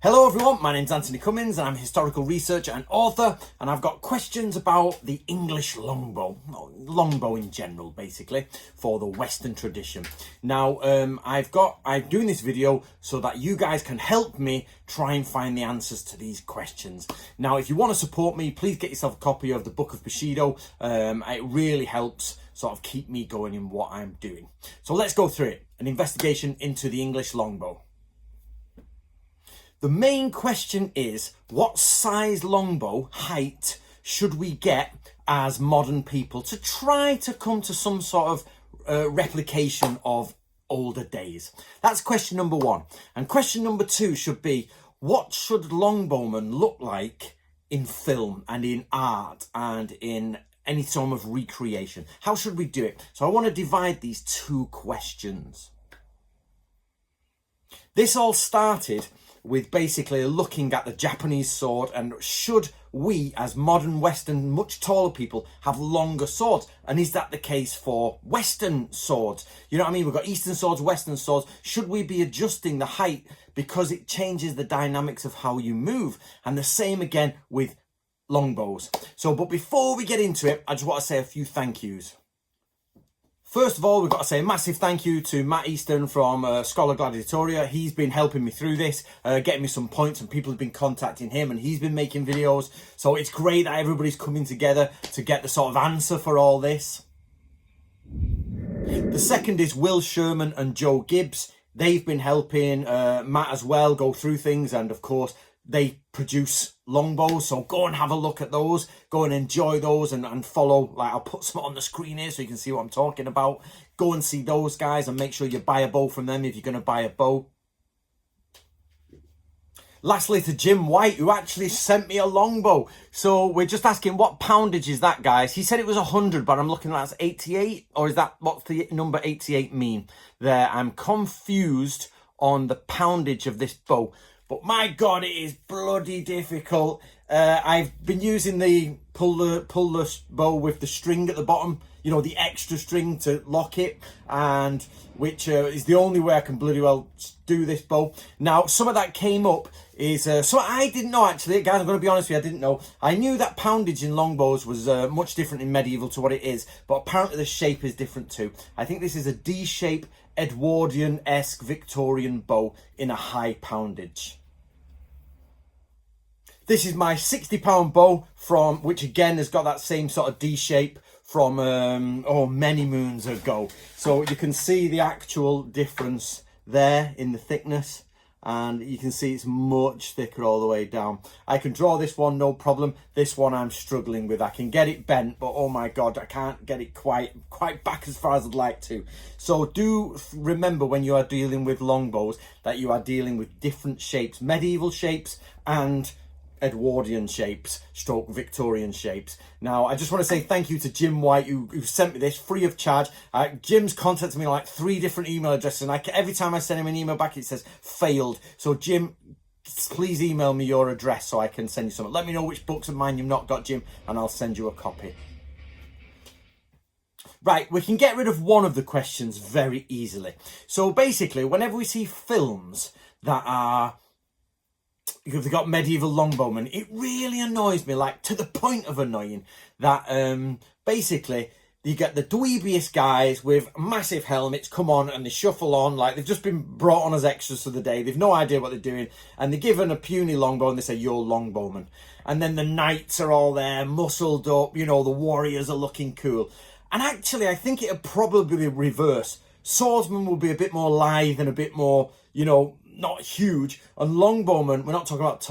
Hello everyone, my name's Anthony Cummins and I'm a historical researcher and author, and I've got questions about the English longbow, longbow in general basically, for the Western tradition. Now I'm doing this video so that you guys can help me try and find the answers to these questions. Now if you want to support me, please get yourself a copy of the Book of Bushido. It really helps sort of keep me going in what I'm doing. So let's go through it. An investigation into the English longbow. The main question is, what size longbow height should we get as modern people to try to come to some sort of replication of older days? That's question number one. And question number two should be, what should longbowmen look like in film and in art and in any form of recreation? How should we do it? So I want to divide these two questions. This all started with basically looking at the Japanese sword, and should we as modern Western, much taller people, have longer swords? And is that the case for Western swords? You know what I mean? We've got Eastern swords, Western swords. Should we be adjusting the height because it changes the dynamics of how you move? And the same again with longbows. But before we get into it, I just want to say a few thank yous. First of all, we've got to say a massive thank you to Matt Easton from Scholar Gladiatoria. He's been helping me through this, getting me some points, and people have been contacting him and he's been making videos. So it's great that everybody's coming together to get the sort of answer for all this. The second is Will Sherman and Joe Gibbs. They've been helping Matt as well go through things, and of course they produce longbows, so go and have a look at those, go and enjoy those, and follow. Like, I'll put some on the screen here so you can see what I'm talking about. Go and see those guys and make sure you buy a bow from them if you're going to buy a bow. Lastly, to Jim White, who actually sent me a longbow. So we're just asking, what poundage is that, guys? He said it was 100, but I'm looking at that's 88, or is that, what's the number 88 mean there? I'm confused on the poundage of this bow. But my God, it is bloody difficult. I've been using the pull the bow with the string at the bottom, you know, the extra string to lock it, and which is the only way I can bloody well do this bow. Now, some of that came up is, so I didn't know actually, guys, I'm going to be honest with you, I didn't know. I knew that poundage in longbows was much different in medieval to what it is, but apparently the shape is different too. I think this is a D-shape Edwardian-esque Victorian bow in a high poundage. This is my £60 bow from, which again has got that same sort of D shape from many moons ago. So you can see the actual difference there in the thickness, and you can see it's much thicker all the way down. I can draw this one no problem. This one I'm struggling with. I can get it bent, but oh my God, I can't get it quite back as far as I'd like to. So do remember when you are dealing with longbows that you are dealing with different shapes, medieval shapes and Edwardian shapes, stroke Victorian shapes. Now, I just want to say thank you to Jim White, who sent me this free of charge. Jim's contacted me on like 3 different email addresses, and every time I send him an email back, it says failed. So Jim, please email me your address so I can send you something. Let me know which books of mine you've not got, Jim, and I'll send you a copy. Right, we can get rid of one of the questions very easily. So basically, whenever we see films that are, if they've got medieval longbowmen, it really annoys me, like to the point of annoying, that basically you get the dweebiest guys with massive helmets come on and they shuffle on like they've just been brought on as extras for the day. They've no idea what they're doing, and they're given a puny longbow and they say, "You're longbowman." And then the knights are all there, muscled up, you know, the warriors are looking cool. And actually, I think it'll probably be reverse. Swordsmen will be a bit more lithe and a bit more, you know, not huge, and longbowmen, we're not talking about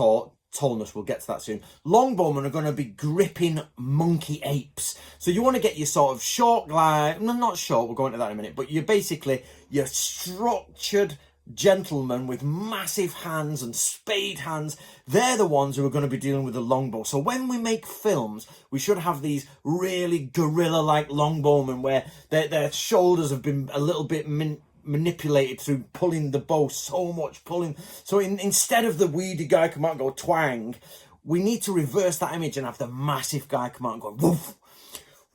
tallness, we'll get to that soon. Longbowmen are going to be gripping monkey apes. So you want to get your sort of short glide, no, not short, we'll go into that in a minute, but you're basically your structured gentlemen with massive hands and spade hands. They're the ones who are going to be dealing with the longbow. So when we make films, we should have these really gorilla-like longbowmen where their shoulders have been a little bit manipulated through pulling the bow, so much pulling. So instead of the weedy guy come out and go twang, we need to reverse that image and have the massive guy come out and go woof,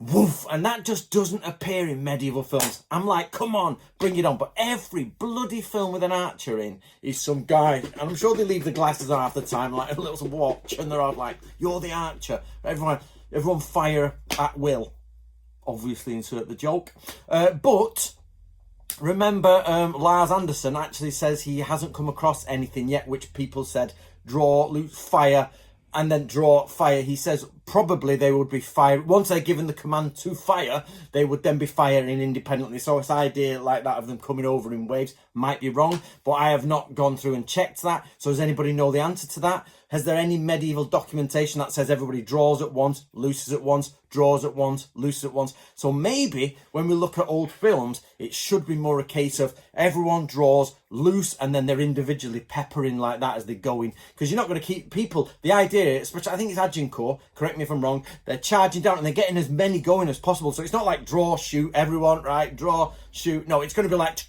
woof, and that just doesn't appear in medieval films. I'm like, come on, bring it on. But every bloody film with an archer in is some guy, and I'm sure they leave the glasses on half the time, like a little watch, and they're all like, you're the archer. Everyone fire at will. Obviously, insert the joke. But remember, Lars Anderson actually says he hasn't come across anything yet, which people said, draw, loot, fire, and then draw, fire. He says probably they would be firing. Once they're given the command to fire, they would then be firing independently. So this idea like that of them coming over in waves might be wrong, but I have not gone through and checked that. So does anybody know the answer to that? Has there any medieval documentation that says everybody draws at once, looses at once, draws at once, looses at once? So maybe when we look at old films, it should be more a case of everyone draws, loose, and then they're individually peppering like that as they go in. Because you're not going to keep people, the idea, especially I think it's Agincourt, correct me if I'm wrong, they're charging down and they're getting as many going as possible. So it's not like draw, shoot, everyone, right? Draw, shoot. No, it's going to be like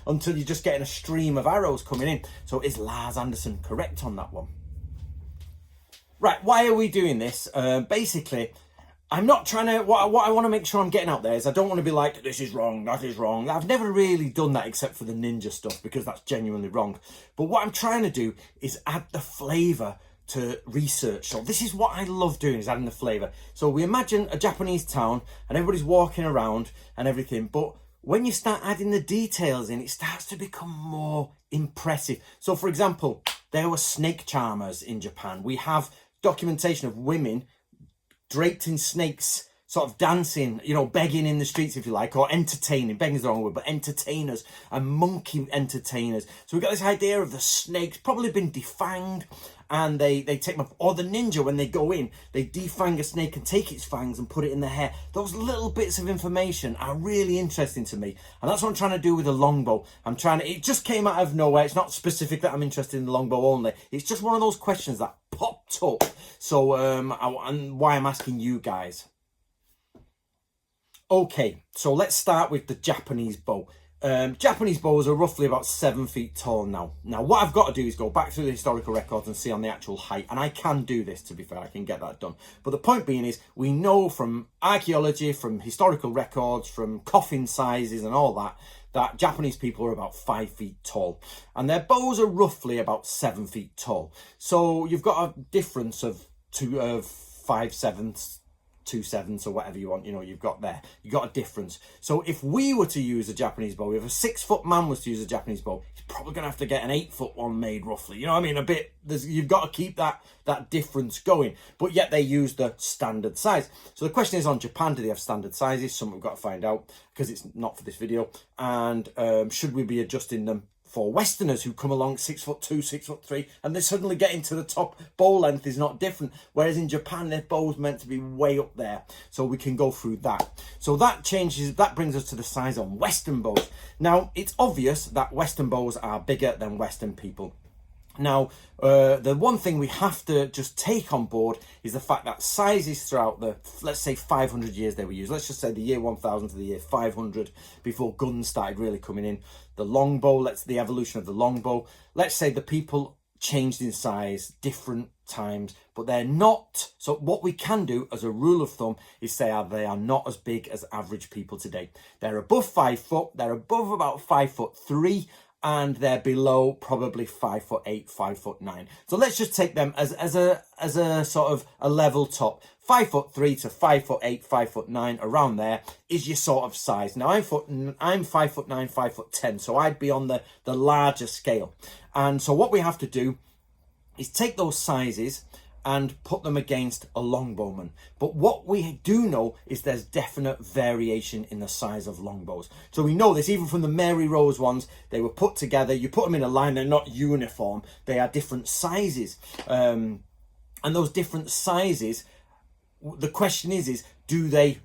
until you're just getting a stream of arrows coming in. So is Lars Anderson correct on that one? Right, why are we doing this? Basically, I'm not trying to, what I want to make sure I'm getting out there is I don't want to be like, this is wrong, that is wrong. I've never really done that except for the ninja stuff because that's genuinely wrong. But what I'm trying to do is add the flavour to research. So this is what I love doing, is adding the flavour. So we imagine a Japanese town and everybody's walking around and everything, but when you start adding the details in, it starts to become more impressive. So for example, there were snake charmers in Japan. We have documentation of women draped in snakes, sort of dancing, you know, begging in the streets, if you like, or entertaining. Begging is the wrong word, but entertainers and monkey entertainers. So we've got this idea of the snakes probably been defanged, and they take them off. Or the ninja, when they go in, they defang a snake and take its fangs and put it in their hair. Those little bits of information are really interesting to me. And that's what I'm trying to do with the longbow. It just came out of nowhere. It's not specific that I'm interested in the longbow only. It's just one of those questions that popped up. So, and why I'm asking you guys. Okay, so let's start with the Japanese bow. Japanese bows are roughly about 7 feet tall now. Now, what I've got to do is go back through the historical records and see on the actual height. And I can do this, to be fair, I can get that done. But the point being is, we know from archaeology, from historical records, from coffin sizes and all that, that Japanese people are about 5 feet tall. And their bows are roughly about 7 feet tall. So you've got a difference of 5/7, 2/7 or whatever you want, you know, you've got there. You've got a difference. So if we were to use a Japanese bow, if a 6 foot man was to use a Japanese bow, he's probably going to have to get an 8 foot one made roughly. You know what I mean? You've got to keep that difference going. But yet they use the standard size. So the question is, on Japan, do they have standard sizes? Something we've got to find out because it's not for this video. And should we be adjusting them for Westerners who come along 6'2", 6'3", and they suddenly get into the top bow length is not different. Whereas in Japan, their bow's meant to be way up there. So we can go through that. So that brings us to the size on Western bows. Now, it's obvious that Western bows are bigger than Western people. Now, the one thing we have to just take on board is the fact that sizes throughout the, let's say, 500 years they were used. Let's just say the year 1000 to the year 500, before guns started really coming in. The longbow, the evolution of the longbow. Let's say the people changed in size different times, but they're not. So what we can do as a rule of thumb is say they are not as big as average people today. They're above 5 foot. They're above about 5'3". And they're below probably 5'8", 5'9". So let's just take them as a sort of a level top. 5'3" to 5'8", 5'9", around there is your sort of size. Now I'm 5'9", 5'10", so I'd be on the larger scale. And so what we have to do is take those sizes and put them against a longbowman. But what we do know is there's definite variation in the size of longbows. So we know this even from the Mary Rose ones. They were put together, you put them in a line, they're not uniform, they are different sizes. And those different sizes, the question is do they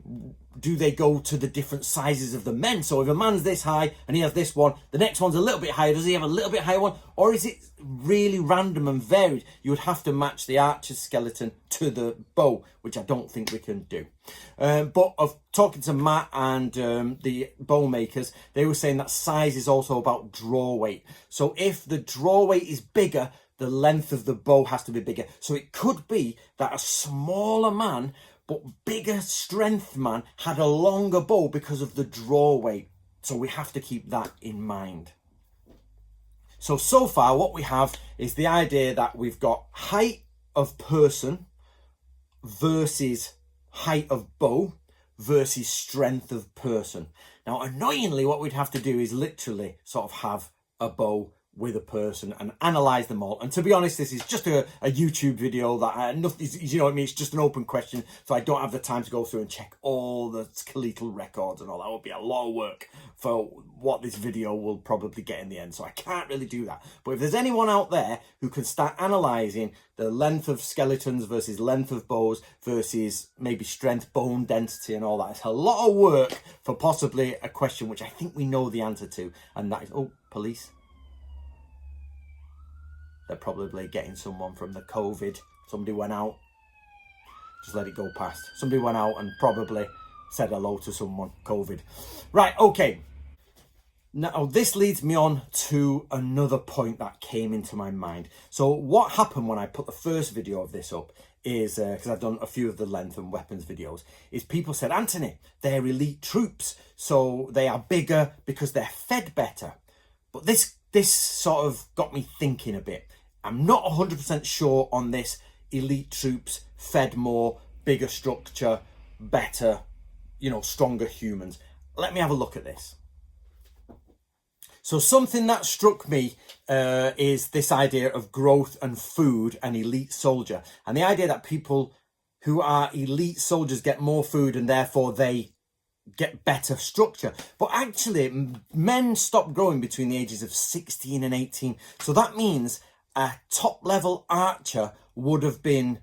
go to the different sizes of the men? So if a man's this high and he has this one, the next one's a little bit higher, does he have a little bit higher one? Or is it really random and varied? You would have to match the archer's skeleton to the bow, which I don't think we can do. But of talking to Matt and the bow makers, they were saying that size is also about draw weight. So if the draw weight is bigger, the length of the bow has to be bigger. So it could be that a smaller man, But bigger strength man had a longer bow because of the draw weight. So we have to keep that in mind. So far what we have is the idea that we've got height of person versus height of bow versus strength of person. Now, annoyingly, what we'd have to do is literally sort of have a bow with a person and analyze them all. And to be honest, this is just a YouTube video that nothing, you know what I mean, it's just an open question, so I don't have the time to go through and check all the skeletal records and all. That would be a lot of work for what this video will probably get in the end, so I can't really do that. But if there's anyone out there who can start analyzing the length of skeletons versus length of bows versus maybe strength, bone density and all that, it's a lot of work for possibly a question which I think we know the answer to, and that is, oh, police. They're probably getting someone from the COVID. Somebody went out. Just let it go past. Somebody went out and probably said hello to someone. COVID. Right, okay. Now, this leads me on to another point that came into my mind. So what happened when I put the first video of this up is, because I've done a few of the length and weapons videos, is people said, Anthony, they're elite troops, so they are bigger because they're fed better. But this sort of got me thinking a bit. I'm not 100% sure on this elite troops, fed more, bigger structure, better, you know, stronger humans. Let me have a look at this. So something that struck me is this idea of growth and food and elite soldier. And the idea that people who are elite soldiers get more food and therefore they get better structure. But actually, men stop growing between the ages of 16 and 18. So that means a top level archer would have been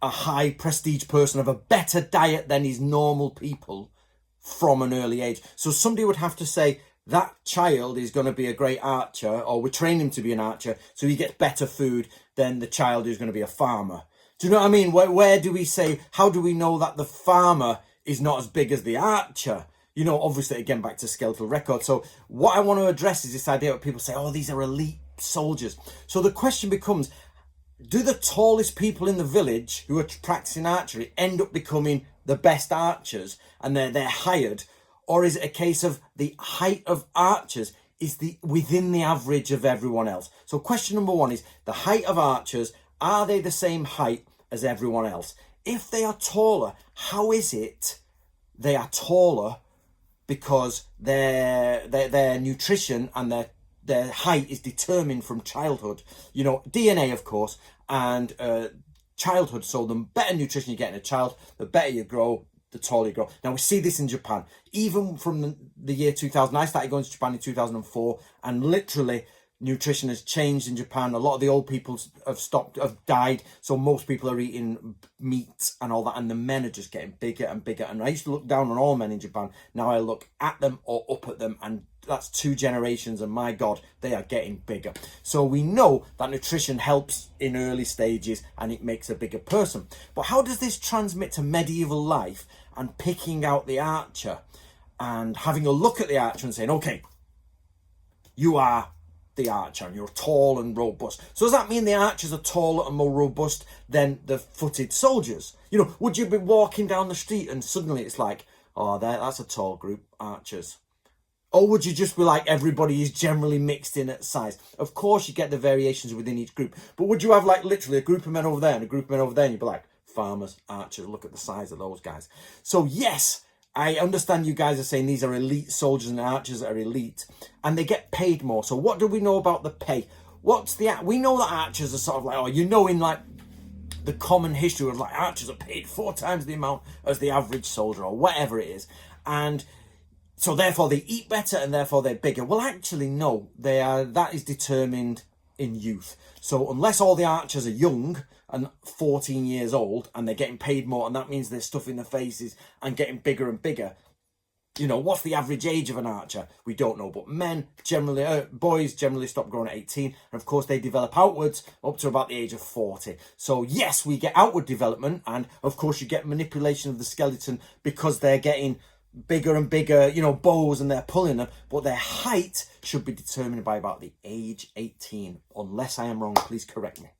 a high prestige person of a better diet than his normal people from an early age. So somebody would have to say that child is going to be a great archer, or we train him to be an archer, so he gets better food than the child who's going to be a farmer. Do you know what I mean? Where do we say, how do we know that the farmer is not as big as the archer? You know, obviously, again, back to skeletal record. So what I want to address is this idea that people say, oh, these are elite soldiers. So the question becomes, do the tallest people in the village who are practicing archery end up becoming the best archers and they're hired? Or is it a case of the height of archers is within the average of everyone else? So question number one is the height of archers. Are they the same height as everyone else? If they are taller, how is it they are taller? Because their nutrition and their height is determined from childhood. You know, DNA, of course, and childhood. So the better nutrition you get in a child, the better you grow, the taller you grow. Now, we see this in Japan. Even from the year 2000, I started going to Japan in 2004, and literally nutrition has changed in Japan. A lot of the old people have died, so most people are eating meat and all that, and the men are just getting bigger and bigger. And I used to look down on all men in Japan. Now I look at them or up at them, and that's 2 generations, and my God, they are getting bigger. So we know that nutrition helps in early stages and it makes a bigger person. But how does this transmit to medieval life and picking out the archer and having a look at the archer and saying, okay, you are the archer and you're tall and robust. So does that mean the archers are taller and more robust than the footed soldiers? You know, would you be walking down the street and suddenly it's like, oh, that's a tall group, archers? Or would you just be like, everybody is generally mixed in at size? Of course you get the variations within each group, but would you have like literally a group of men over there and a group of men over there and you'd be like, farmers, archers, look at the size of those guys. So yes, I understand you guys are saying these are elite soldiers and archers are elite and they get paid more. So what do we know about the pay? We know that archers are sort of like, oh, you know, in like the common history of like archers are paid 4 times the amount as the average soldier or whatever it is. And so therefore they eat better and therefore they're bigger. Well, actually, no, that is determined in youth. So unless all the archers are young and 14 years old and they're getting paid more, and that means they're stuffing their faces and getting bigger and bigger, you know, what's the average age of an archer? We don't know. But boys generally stop growing at 18. And of course, they develop outwards up to about the age of 40. So yes, we get outward development. And of course, you get manipulation of the skeleton because they're getting bigger and bigger, you know, bows and they're pulling them. But their height should be determined by about the age 18. Unless I am wrong, please correct me.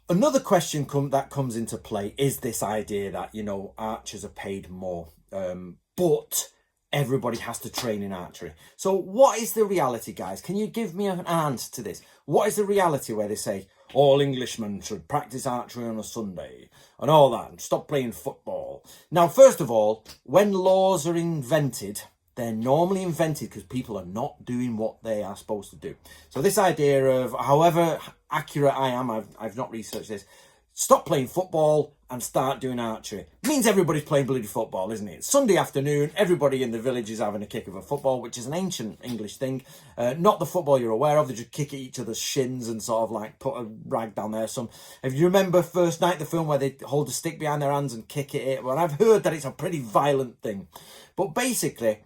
Another question that comes into play is this idea that, you know, archers are paid more, but everybody has to train in archery. So what is the reality, guys? Can you give me an answer to this? What is the reality where they say all Englishmen should practice archery on a Sunday and all that and stop playing football? Now, first of all, when laws are invented, they're normally invented because people are not doing what they are supposed to do. So this idea of, however accurate I am, I've not researched this, stop playing football and start doing archery, means everybody's playing bloody football, isn't it? Sunday afternoon, everybody in the village is having a kick of a football, which is an ancient English thing. Not the football you're aware of. They just kick at each other's shins and sort of like put a rag down there. If you remember First Night, the film where they hold a stick behind their hands and kick it, well, I've heard that it's a pretty violent thing. But basically,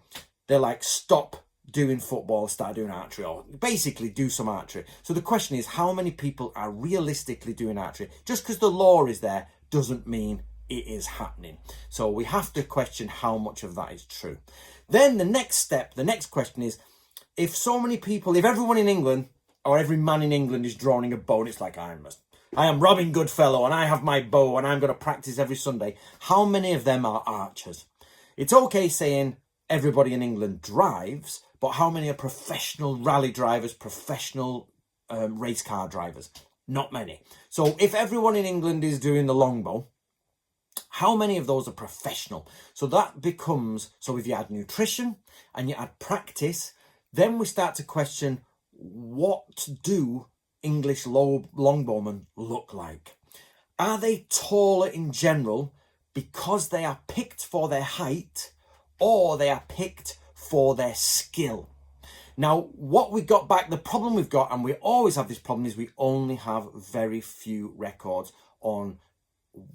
they're like, stop doing football, start doing archery, or basically do some archery. So the question is, how many people are realistically doing archery? Just because the law is there doesn't mean it is happening. So we have to question how much of that is true. Then the next step, the next question is, if so many people, if everyone in England or every man in England is drawing a bow, and it's like, I am Robin Goodfellow and I have my bow and I'm going to practice every Sunday, how many of them are archers? It's okay saying everybody in England drives, but how many are professional rally drivers, professional race car drivers? Not many. So if everyone in England is doing the longbow, how many of those are professional? So that becomes, so if you add nutrition and you add practice, then we start to question, what do English longbowmen look like? Are they taller in general because they are picked for their height, or they are picked for their skill? Now, what we got back, the problem we've got, and we always have this problem, is we only have very few records on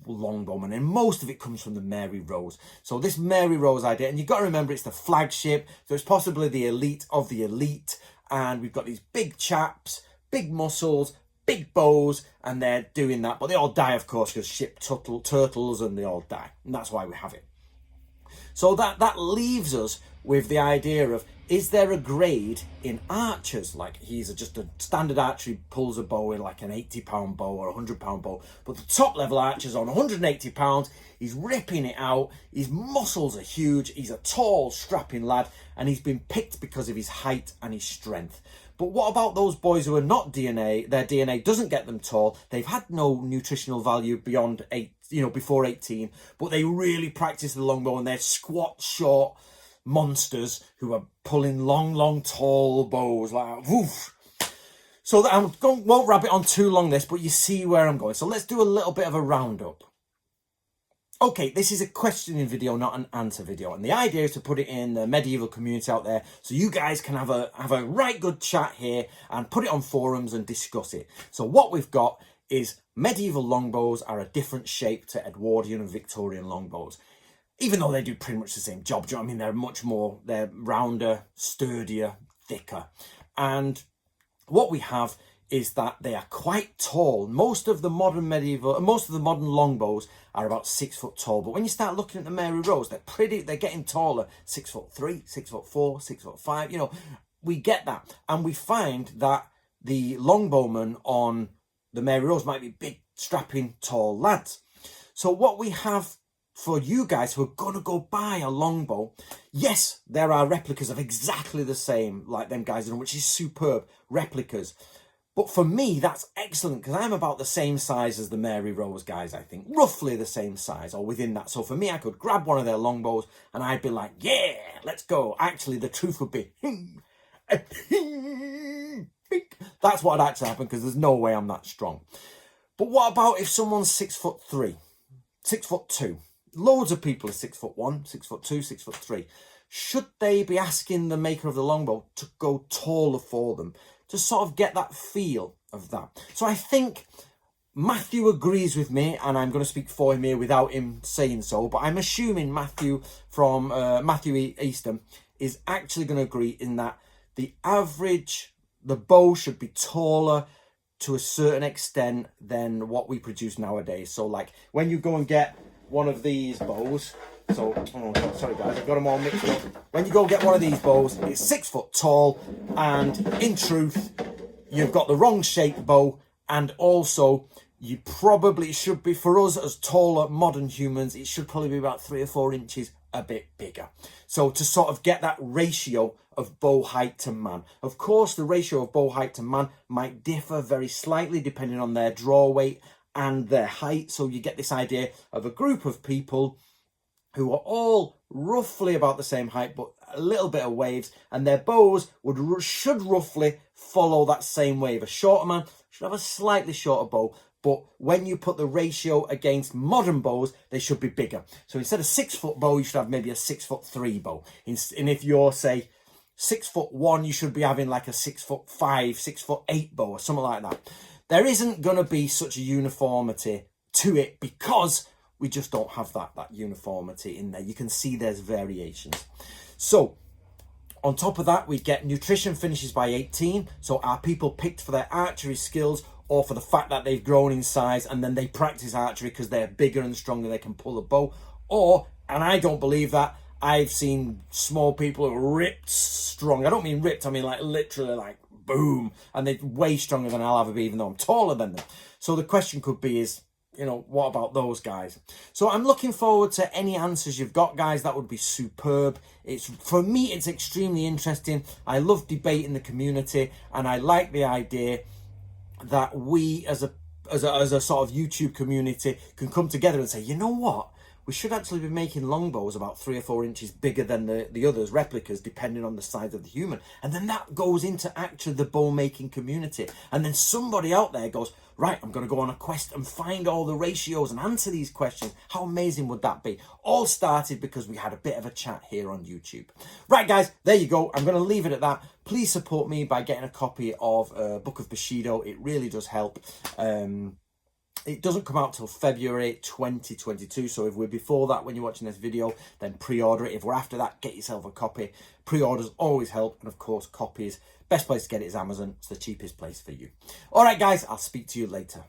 longbowmen, and most of it comes from the Mary Rose. So this Mary Rose idea, and you've got to remember, it's the flagship, so it's possibly the elite of the elite, and we've got these big chaps, big muscles, big bows, and they're doing that, but they all die, of course, because ship turtles, and they all die, and that's why we have it. So that leaves us with the idea of, is there a grade in archers? Like, he's just a standard archery, pulls a bow in like an 80-pound bow or a 100-pound bow. But the top level archer's on 180 pounds. He's ripping it out. His muscles are huge. He's a tall, strapping lad. And he's been picked because of his height and his strength. But what about those boys who are not DNA? Their DNA doesn't get them tall. They've had no nutritional value beyond before 18. But they really practice the longbow, and they're squat, short monsters who are pulling long, tall bows like woof. So that won't wrap it on too long this, but you see where I'm going. So let's do a little bit of a roundup. Okay, this is a questioning video, not an answer video, and the idea is to put it in the medieval community out there, so you guys can have a right good chat here and put it on forums and discuss it. So what we've got is medieval longbows are a different shape to Edwardian and Victorian longbows. Even though they do pretty much the same job, do you know what I mean? They're rounder, sturdier, thicker. And what we have is that they are quite tall. Most of the modern longbows are about 6 foot tall. But when you start looking at the Mary Rose, they're getting taller. 6'3", 6'4", 6'5", we get that. And we find that the longbowmen on the Mary Rose might be big, strapping, tall lads. So what we have for you guys who are going to go buy a longbow, yes, there are replicas of exactly the same, like them guys, which is superb, replicas. But for me, that's excellent, because I'm about the same size as the Mary Rose guys, I think. Roughly the same size, or within that. So for me, I could grab one of their longbows, and I'd be like, yeah, let's go. Actually, the truth would be, that's what would actually happen, because there's no way I'm that strong. But what about if someone's 6'3", 6'2"? Loads of people are 6'1", 6'2", 6'3". Should they be asking the maker of the longbow to go taller for them, to sort of get that feel of that? So I think Matthew agrees with me, and I'm going to speak for him here without him saying so, but I'm assuming Matthew from Matthew Easton is actually going to agree in that the bow should be taller to a certain extent than what we produce nowadays. So like when you go and get one of these bows, sorry guys, I've got them all mixed up. When you go get one of these bows, it's 6 foot tall, and in truth, you've got the wrong shaped bow, and also you probably should be, for us as taller modern humans, it should probably be about 3 or 4 inches a bit bigger. So to sort of get that ratio of bow height to man. Of course, the ratio of bow height to man might differ very slightly depending on their draw weight and their height. So you get this idea of a group of people who are all roughly about the same height, but a little bit of waves, and their bows should roughly follow that same wave. A shorter man should have a slightly shorter bow, but when you put the ratio against modern bows, they should be bigger. So instead of 6 foot bow, you should have maybe a 6'3" bow. And if you're, say, 6'1", you should be having like a 6'5", 6'8" bow or something like that. There isn't going to be such a uniformity to it because we just don't have that uniformity in there. You can see there's variations. So on top of that, we get nutrition finishes by 18. So are people picked for their archery skills or for the fact that they've grown in size and then they practice archery because they're bigger and stronger, they can pull a bow? Or, and I don't believe that, I've seen small people who are ripped strong. I don't mean ripped, I mean like literally like boom, and they're way stronger than I'll ever be, even though I'm taller than them. So the question could be is, what about those guys? So I'm looking forward to any answers you've got, guys. That would be superb. For me, it's extremely interesting. I love debating the community, and I like the idea that we as a sort of YouTube community can come together and say, you know what? We should actually be making longbows about 3 or 4 inches bigger than the others, replicas, depending on the size of the human. And then that goes into actually the bow making community. And then somebody out there goes, right, I'm going to go on a quest and find all the ratios and answer these questions. How amazing would that be? All started because we had a bit of a chat here on YouTube. Right, guys, there you go. I'm going to leave it at that. Please support me by getting a copy of Book of Bushido. It really does help. It doesn't come out till February 2022. So if we're before that when you're watching this video, then pre-order it. If we're after that, get yourself a copy. Pre-orders always help. And of course, copies. Best place to get it is Amazon. It's the cheapest place for you. All right, guys, I'll speak to you later.